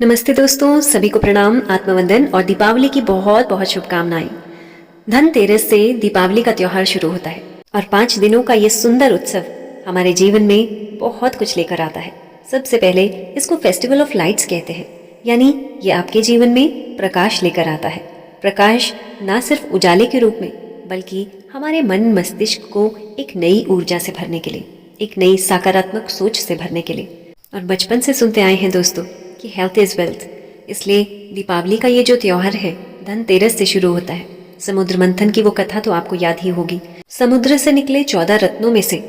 नमस्ते दोस्तों, सभी को प्रणाम, आत्मवंदन और दीपावली की बहुत बहुत शुभकामनाएं। धनतेरस से दीपावली का त्योहार शुरू होता है और 5 दिनों का ये सुंदर उत्सव हमारे जीवन में बहुत कुछ लेकर आता है। सबसे पहले इसको फेस्टिवल ऑफ लाइट्स कहते हैं, यानी ये आपके जीवन में प्रकाश लेकर आता है। प्रकाश ना सिर्फ उजाले के रूप में, बल्कि हमारे मन मस्तिष्क को एक नई ऊर्जा से भरने के लिए, एक नई सकारात्मक सोच से भरने के लिए। और बचपन से सुनते आए हैं दोस्तों कि हेल्थ इज़ वेल्थ, इसलिए दीपावली का ये जो त्योहार है धनतेरस से शुरू होता है। समुद्र मंथन की वो कथा तो आपको याद ही होगी। समुद्र से निकले 14 रत्नों में से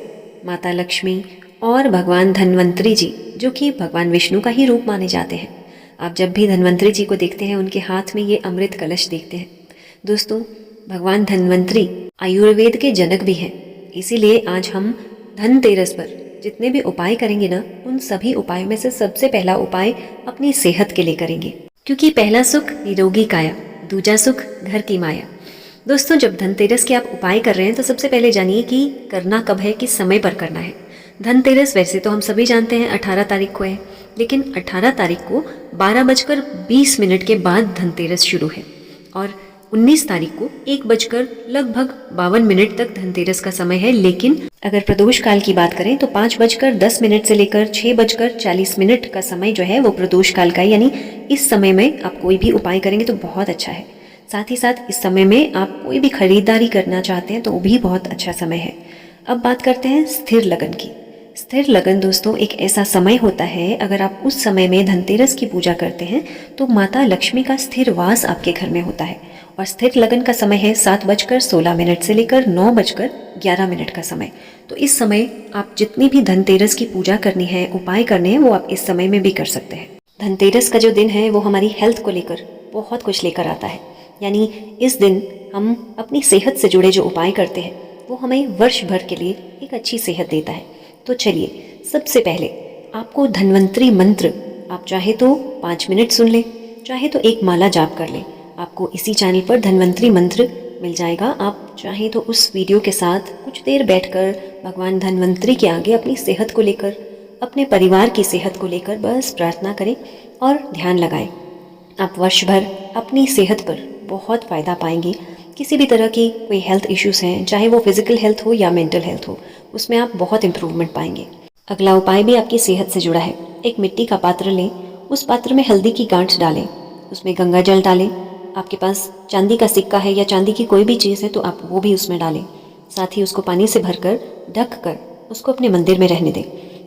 माता लक्ष्मी और भगवान धन्वंतरी जी, जो कि भगवान विष्णु का ही रूप माने जाते हैं। आप जब भी धन्वंतरी जी को देखते हैं, उनके हाथ में ये अमृत कलश देखते हैं। दोस्तों, भगवान धन्वंतरी आयुर्वेद के जनक भी हैं, इसीलिए आज हम धनतेरस पर जितने भी उपाय करेंगे ना, उन सभी उपायों में से सबसे पहला उपाय अपनी सेहत के लिए करेंगे, क्योंकि पहला सुख निरोगी काया, दूजा सुख घर की माया। दोस्तों, जब धनतेरस के आप उपाय कर रहे हैं तो सबसे पहले जानिए कि करना कब है, किस समय पर करना है। धनतेरस वैसे तो हम सभी जानते हैं 18 तारीख को है, लेकिन 18 तारीख को 12:20 के बाद धनतेरस शुरू है और 19 तारीख को 1:52 तक धनतेरस का समय है। लेकिन अगर प्रदोष काल की बात करें तो 5:10 से लेकर 6:40 का समय जो है वो प्रदोष काल का है, यानी इस समय में आप कोई भी उपाय करेंगे तो बहुत अच्छा है। साथ ही साथ इस समय में आप कोई भी खरीदारी करना चाहते हैं तो वो भी बहुत अच्छा समय है। अब बात करते हैं स्थिर लगन की। स्थिर लगन दोस्तों एक ऐसा समय होता है, अगर आप उस समय में धनतेरस की पूजा करते हैं तो माता लक्ष्मी का स्थिर वास आपके घर में होता है। और स्थिर लगन का समय है 7:16 से लेकर 9:11 का समय। तो इस समय आप जितनी भी धनतेरस की पूजा करनी है, उपाय करने हैं, वो आप इस समय में भी कर सकते हैं। धनतेरस का जो दिन है वो हमारी हेल्थ को लेकर बहुत कुछ लेकर आता है, यानी इस दिन हम अपनी सेहत से जुड़े जो उपाय करते हैं वो हमें वर्ष भर के लिए एक अच्छी सेहत देता है। तो चलिए, सबसे पहले आपको धन्वंतरी मंत्र, आप चाहे तो 5 मिनट सुन लें, चाहे तो एक माला जाप कर लें। आपको इसी चैनल पर धन्वंतरी मंत्र मिल जाएगा। आप चाहे तो उस वीडियो के साथ कुछ देर बैठकर भगवान धन्वंतरी के आगे अपनी सेहत को लेकर, अपने परिवार की सेहत को लेकर बस प्रार्थना करें और ध्यान लगाएं। आप वर्ष भर अपनी सेहत पर बहुत फ़ायदा पाएंगे। किसी भी तरह की कोई हेल्थ इश्यूज़ हैं, चाहे वो फिजिकल हेल्थ हो या मेंटल हेल्थ हो, उसमें आप बहुत इम्प्रूवमेंट पाएंगे। अगला उपाय भी आपकी सेहत से जुड़ा है। एक मिट्टी का पात्र लें, उस पात्र में हल्दी की गांठ डालें, उसमें गंगा जल डालें। आपके पास चांदी का सिक्का है या चांदी की कोई भी चीज़ है तो आप वो भी उसमें डालें। साथ ही उसको पानी से भरकर ढक कर उसको अपने मंदिर में रहने दें।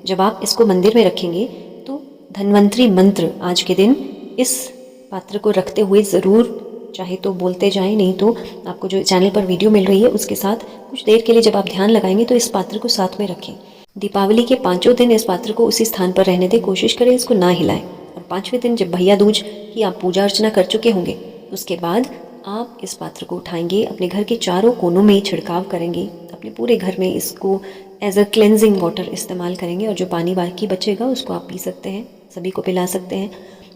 जब आप इसको मंदिर में रखेंगे तो धन्वंतरी मंत्र आज के दिन इस पात्र को रखते हुए ज़रूर, चाहे तो बोलते जाएं, नहीं तो आपको जो चैनल पर वीडियो मिल रही है उसके साथ कुछ देर के लिए जब आप ध्यान लगाएंगे तो इस पात्र को साथ में रखें। दीपावली के 5 दिन इस पात्र को उसी स्थान पर रहने दें, कोशिश करें इसको ना हिलाएं। और 5वें दिन जब भैया दूज की आप पूजा अर्चना कर चुके होंगे, उसके बाद आप इस पात्र को उठाएंगे, अपने घर के चारों कोनों में छिड़काव करेंगे, अपने पूरे घर में इसको एज अ क्लेंजिंग वाटर इस्तेमाल करेंगे और जो पानी बाकी बचेगा उसको आप पी सकते हैं, सभी को पिला सकते हैं।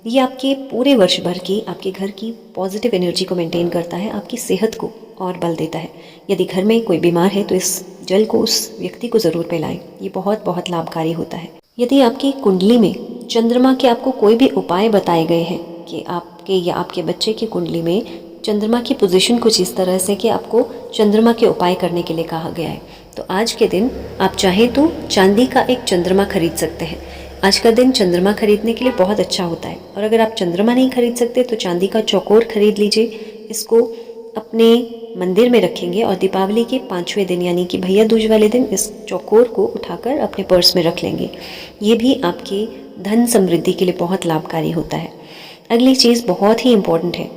ये आपके पूरे वर्ष भर की, आपके घर की पॉजिटिव एनर्जी को मेंटेन करता है, आपकी सेहत को और बल देता है। यदि घर में कोई बीमार है तो इस जल को उस व्यक्ति को ज़रूर पिलाएं, ये बहुत बहुत लाभकारी होता है। यदि आपकी कुंडली में चंद्रमा के आपको कोई भी उपाय बताए गए हैं कि आपके या आपके बच्चे की कुंडली में चंद्रमा की पोजीशन कुछ इस तरह से कि आपको चंद्रमा के उपाय करने के लिए कहा गया है, तो आज के दिन आप चाहें तो चांदी का एक चंद्रमा खरीद सकते हैं। आज का दिन चंद्रमा खरीदने के लिए बहुत अच्छा होता है। और अगर आप चंद्रमा नहीं खरीद सकते तो चांदी का चौकोर खरीद लीजिए। इसको अपने मंदिर में रखेंगे और दीपावली के 5वें दिन यानी कि भैया दूज वाले दिन इस चौकोर को उठाकर अपने पर्स में रख लेंगे। ये भी आपकी धन समृद्धि के लिए बहुत लाभकारी होता है। अगली चीज़ बहुत ही इम्पोर्टेंट है।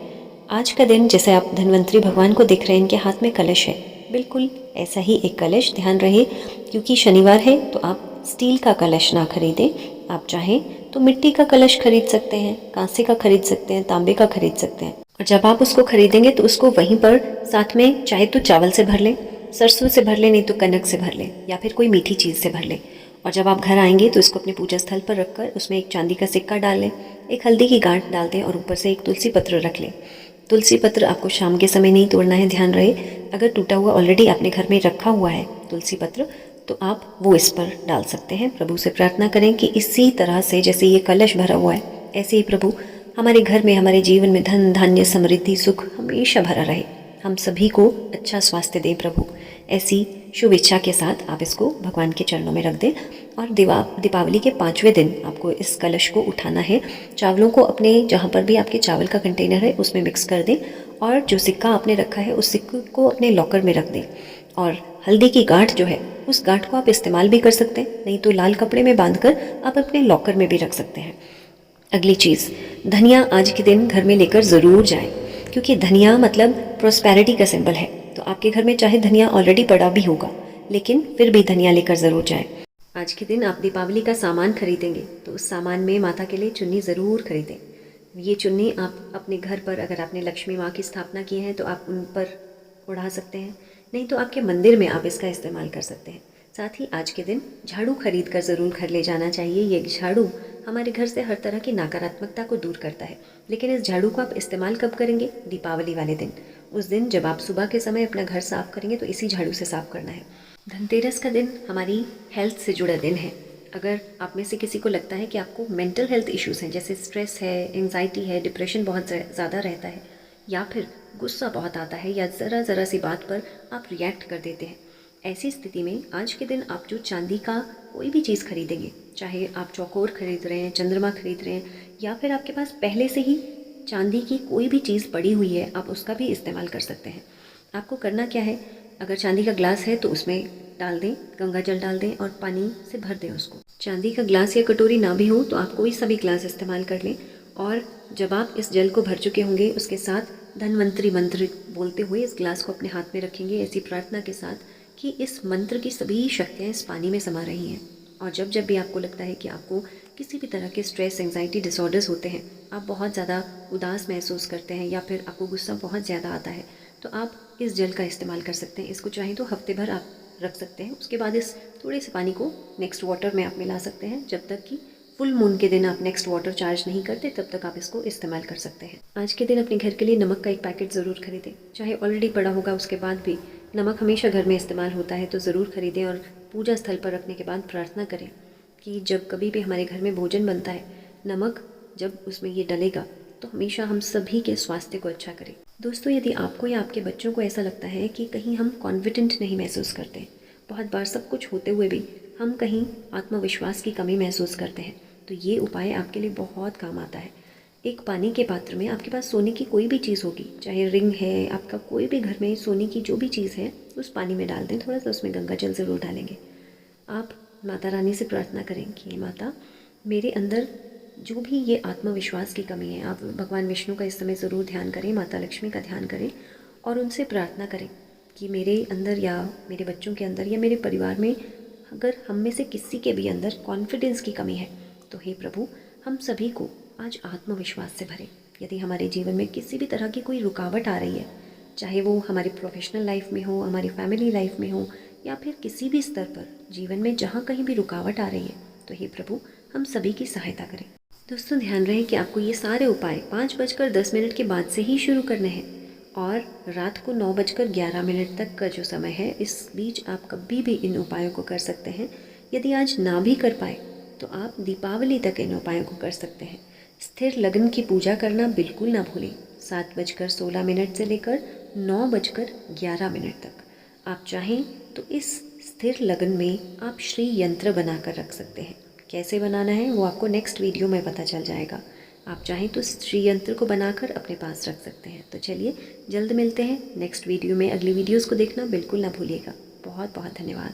आज का दिन, जैसे आप धन्वंतरी भगवान को देख रहे हैं, इनके हाथ में कलश है, बिल्कुल ऐसा ही एक कलश, ध्यान रहे क्योंकि शनिवार है तो आप स्टील का कलश ना खरीदें। आप चाहें तो मिट्टी का कलश खरीद सकते हैं, कांसे का खरीद सकते हैं, तांबे का खरीद सकते हैं। और जब आप उसको खरीदेंगे तो उसको वहीं पर साथ में चाहे तो चावल से भर लें, सरसों से भर लें, नहीं तो कनक से भर लें या फिर कोई मीठी चीज़ से भर लें। और जब आप घर आएंगे तो इसको अपने पूजा स्थल पर रखकर उसमें एक चांदी का सिक्का डाल लें, एक हल्दी की गांठ डाल दें और ऊपर से एक तुलसी पत्र रख लें। तुलसी पत्र आपको शाम के समय नहीं तोड़ना है, ध्यान रहे। अगर टूटा हुआ ऑलरेडी आपने घर में रखा हुआ है तुलसी पत्र तो आप वो इस पर डाल सकते हैं। प्रभु से प्रार्थना करें कि इसी तरह से जैसे ये कलश भरा हुआ है ऐसे ही प्रभु हमारे घर में, हमारे जीवन में धन धान्य समृद्धि सुख हमेशा भरा रहे। हम सभी को अच्छा स्वास्थ्य दें प्रभु। ऐसी शुभ इच्छा के साथ आप इसको भगवान के चरणों में रख दें। और दीपावली के 5वें दिन आपको इस कलश को उठाना है। चावलों को अपने जहाँ पर भी आपके चावल का कंटेनर है उसमें मिक्स कर दें, और जो सिक्का आपने रखा है उस सिक्के को अपने लॉकर में रख दें। और हल्दी की गांठ जो है उस गांठ को आप इस्तेमाल भी कर सकते हैं, नहीं तो लाल कपड़े में बांधकर आप अपने लॉकर में भी रख सकते हैं। अगली चीज़, धनिया आज के दिन घर में लेकर ज़रूर जाएं, क्योंकि धनिया मतलब प्रॉस्पेरिटी का सिंबल है। तो आपके घर में चाहे धनिया ऑलरेडी पड़ा भी होगा, लेकिन फिर भी धनिया लेकर ज़रूर जाएं। आज के दिन आप दीपावली का सामान खरीदेंगे तो उस सामान में माता के लिए चुन्नी ज़रूर खरीदें। ये चुन्नी आप अपने घर पर, अगर आपने लक्ष्मी माँ की स्थापना की है तो आप उन पर उड़ा सकते हैं, नहीं तो आपके मंदिर में आप इसका इस्तेमाल कर सकते हैं। साथ ही आज के दिन झाड़ू खरीद कर ज़रूर घर ले जाना चाहिए। ये झाड़ू हमारे घर से हर तरह की नकारात्मकता को दूर करता है। लेकिन इस झाड़ू को आप इस्तेमाल कब करेंगे? दीपावली वाले दिन। उस दिन जब आप सुबह के समय अपना घर साफ़ करेंगे तो इसी झाड़ू से साफ़ करना है। धनतेरस का दिन हमारी हेल्थ से जुड़ा दिन है। अगर आप में से किसी को लगता है कि आपको मेंटल हेल्थ इश्यूज़ हैं, जैसे स्ट्रेस है, एंजाइटी है, डिप्रेशन बहुत ज़्यादा रहता है, या फिर गुस्सा बहुत आता है, या ज़रा सी बात पर आप रिएक्ट कर देते हैं, ऐसी स्थिति में आज के दिन आप जो चांदी का कोई भी चीज़ खरीदेंगे, चाहे आप चौकोर खरीद रहे हैं, चंद्रमा खरीद रहे हैं, या फिर आपके पास पहले से ही चांदी की कोई भी चीज़ पड़ी हुई है, आप उसका भी इस्तेमाल कर सकते हैं। आपको करना क्या है? अगर चांदी का ग्लास है तो उसमें डाल दें, गंगा जल डाल दें और पानी से भर दें उसको। चांदी का ग्लास या कटोरी ना भी हो तो आप कोई सा भी ग्लास इस्तेमाल कर लें। और जब आप इस जल को भर चुके होंगे, उसके साथ धन्वंतरी मंत्र बोलते हुए इस ग्लास को अपने हाथ में रखेंगे, ऐसी प्रार्थना के साथ कि इस मंत्र की सभी शक्तियाँ इस पानी में समा रही हैं। और जब जब भी आपको लगता है कि आपको किसी भी तरह के स्ट्रेस, एंजाइटी डिसऑर्डर्स होते हैं, आप बहुत ज़्यादा उदास महसूस करते हैं, या फिर आपको गुस्सा बहुत ज़्यादा आता है, तो आप इस जल का इस्तेमाल कर सकते हैं। इसको चाहें तो हफ्ते भर आप रख सकते हैं। उसके बाद इस थोड़े से पानी को नेक्स्ट वाटर में आप मिला सकते हैं। जब तक कि फुल मून के दिन आप नेक्स्ट वाटर चार्ज नहीं करते, तब तक आप इसको इस्तेमाल कर सकते हैं। आज के दिन अपने घर के लिए नमक का एक पैकेट ज़रूर खरीदें। चाहे ऑलरेडी पड़ा होगा उसके बाद भी नमक हमेशा घर में इस्तेमाल होता है, तो ज़रूर खरीदें। और पूजा स्थल पर रखने के बाद प्रार्थना करें कि जब कभी भी हमारे घर में भोजन बनता है, नमक जब उसमें ये डलेगा तो हमेशा हम सभी के स्वास्थ्य को अच्छा करें। दोस्तों, यदि आपको या आपके बच्चों को ऐसा लगता है कि कहीं हम कॉन्फिडेंट नहीं महसूस करते, बहुत बार सब कुछ होते हुए भी हम कहीं आत्मविश्वास की कमी महसूस करते हैं, तो ये उपाय आपके लिए बहुत काम आता है। एक पानी के पात्र में आपके पास सोने की कोई भी चीज़ होगी, चाहे रिंग है, आपका कोई भी घर में सोने की जो भी चीज़ है, उस पानी में डाल दें। थोड़ा सा उसमें गंगा जल ज़रूर डालेंगे। आप माता रानी से प्रार्थना करें कि माता, मेरे अंदर जो भी ये आत्मविश्वास की कमी है, आप भगवान विष्णु का इस समय ज़रूर ध्यान करें, माता लक्ष्मी का ध्यान करें, और उनसे प्रार्थना करें कि मेरे अंदर या मेरे बच्चों के अंदर या मेरे परिवार में अगर हम में से किसी के भी अंदर कॉन्फिडेंस की कमी है, तो हे प्रभु, हम सभी को आज आत्मविश्वास से भरें। यदि हमारे जीवन में किसी भी तरह की कोई रुकावट आ रही है, चाहे वो हमारी प्रोफेशनल लाइफ में हो, हमारी फैमिली लाइफ में हो, या फिर किसी भी स्तर पर जीवन में जहाँ कहीं भी रुकावट आ रही है, तो हे प्रभु, हम सभी की सहायता करें। दोस्तों, ध्यान रहे कि आपको ये सारे उपाय 5:10 के बाद से ही शुरू करने हैं, और रात को 9:11 तक का जो समय है, इस बीच आप कभी भी इन उपायों को कर सकते हैं। यदि आज ना भी कर पाए तो आप दीपावली तक इन उपायों को कर सकते हैं। स्थिर लग्न की पूजा करना बिल्कुल ना भूलें। 7:16 से लेकर 9:11 तक आप चाहें तो इस स्थिर लग्न में आप श्री यंत्र बनाकर रख सकते हैं। कैसे बनाना है वो आपको नेक्स्ट वीडियो में पता चल जाएगा। आप चाहें तो श्री यंत्र को बनाकर अपने पास रख सकते हैं। तो चलिए, जल्द मिलते हैं नेक्स्ट वीडियो में। अगली वीडियोस को देखना बिल्कुल ना भूलिएगा। बहुत बहुत धन्यवाद।